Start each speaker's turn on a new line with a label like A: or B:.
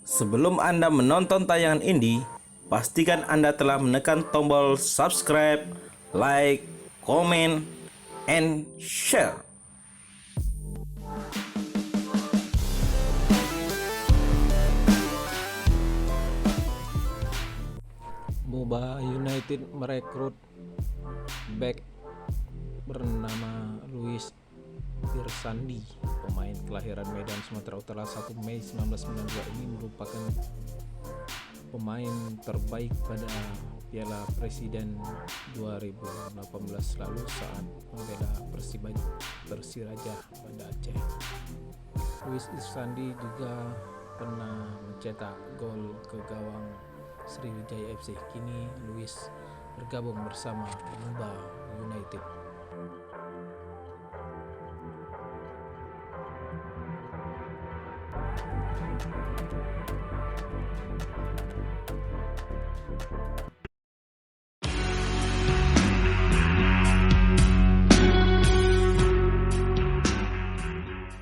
A: Sebelum Anda menonton tayangan ini, pastikan Anda telah menekan tombol subscribe, like, comment, and share.
B: Moba United merekrut bek bernama Luis Irsandi. Pemain kelahiran Medan, Sumatera Utara 1 Mei 1992 ini merupakan pemain terbaik pada Piala Presiden 2018 lalu saat membela Persiraja Banda Aceh. Luis Irsandi juga pernah mencetak gol ke gawang Sriwijaya FC. Kini Luis bergabung bersama Moba United.